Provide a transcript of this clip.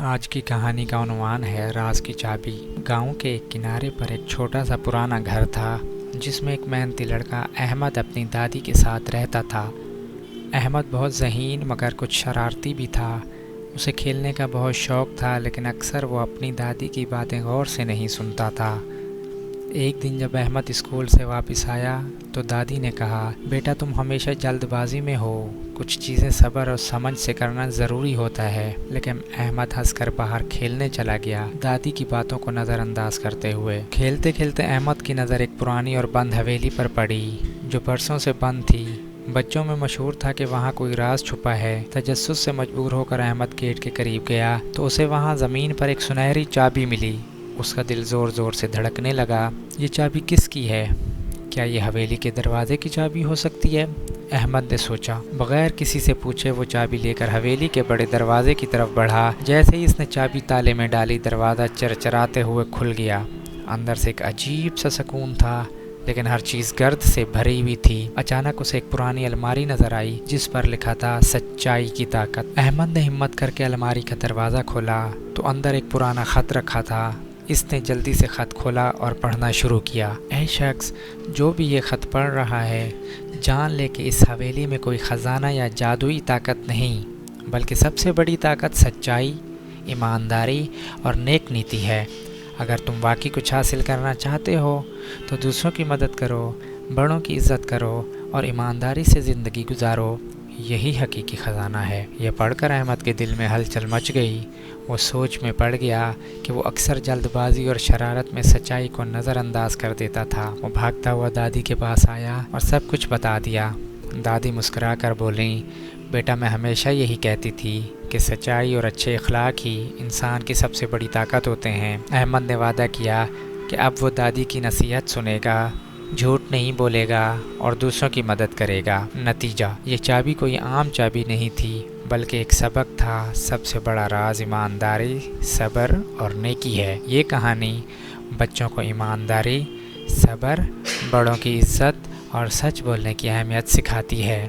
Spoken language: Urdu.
آج کی کہانی کا عنوان ہے راز کی چابی۔ گاؤں کے ایک کنارے پر ایک چھوٹا سا پرانا گھر تھا جس میں ایک محنتی لڑکا احمد اپنی دادی کے ساتھ رہتا تھا۔ احمد بہت ذہین مگر کچھ شرارتی بھی تھا۔ اسے کھیلنے کا بہت شوق تھا لیکن اکثر وہ اپنی دادی کی باتیں غور سے نہیں سنتا تھا۔ ایک دن جب احمد اسکول سے واپس آیا تو دادی نے کہا، بیٹا تم ہمیشہ جلد بازی میں ہو، کچھ چیزیں صبر اور سمجھ سے کرنا ضروری ہوتا ہے۔ لیکن احمد ہنس کر باہر کھیلنے چلا گیا، دادی کی باتوں کو نظر انداز کرتے ہوئے۔ کھیلتے کھیلتے احمد کی نظر ایک پرانی اور بند حویلی پر پڑی جو برسوں سے بند تھی۔ بچوں میں مشہور تھا کہ وہاں کوئی راز چھپا ہے۔ تجسس سے مجبور ہو کر احمد گیٹ کے قریب گیا تو اسے وہاں زمین پر ایک سنہری چابی ملی۔ اس کا دل زور زور سے دھڑکنے لگا۔ یہ چابی کس کی ہے؟ کیا یہ حویلی کے دروازے کی چابی ہو سکتی ہے؟ احمد نے سوچا۔ بغیر کسی سے پوچھے وہ چابی لے کر حویلی کے بڑے دروازے کی طرف بڑھا۔ جیسے ہی اس نے چابی تالے میں ڈالی، دروازہ چرچراتے ہوئے کھل گیا۔ اندر سے ایک عجیب سا سکون تھا لیکن ہر چیز گرد سے بھری ہوئی تھی۔ اچانک اسے ایک پرانی الماری نظر آئی جس پر لکھا تھا سچائی کی طاقت۔ احمد نے ہمت کر کے الماری کا دروازہ کھولا تو اندر ایک پرانا خط رکھا تھا۔ اس نے جلدی سے خط کھولا اور پڑھنا شروع کیا۔ اے شخص، جو بھی یہ خط پڑھ رہا ہے، جان لے کہ اس حویلی میں کوئی خزانہ یا جادوئی طاقت نہیں، بلکہ سب سے بڑی طاقت سچائی، ایمانداری اور نیک نیتی ہے۔ اگر تم واقعی کچھ حاصل کرنا چاہتے ہو تو دوسروں کی مدد کرو، بڑوں کی عزت کرو اور ایمانداری سے زندگی گزارو، یہی حقیقی خزانہ ہے۔ یہ پڑھ کر احمد کے دل میں ہلچل مچ گئی۔ وہ سوچ میں پڑ گیا کہ وہ اکثر جلد بازی اور شرارت میں سچائی کو نظر انداز کر دیتا تھا۔ وہ بھاگتا ہوا دادی کے پاس آیا اور سب کچھ بتا دیا۔ دادی مسکرا کر بولیں، بیٹا میں ہمیشہ یہی کہتی تھی کہ سچائی اور اچھے اخلاق ہی انسان کی سب سے بڑی طاقت ہوتے ہیں۔ احمد نے وعدہ کیا کہ اب وہ دادی کی نصیحت سنے گا، جھوٹ نہیں بولے گا اور دوسروں کی مدد کرے گا۔ نتیجہ، یہ چابی کوئی عام چابی نہیں تھی بلکہ ایک سبق تھا۔ سب سے بڑا راز ایمانداری، صبر اور نیکی ہے۔ یہ کہانی بچوں کو ایمانداری، صبر، بڑوں کی عزت اور سچ بولنے کی اہمیت سکھاتی ہے۔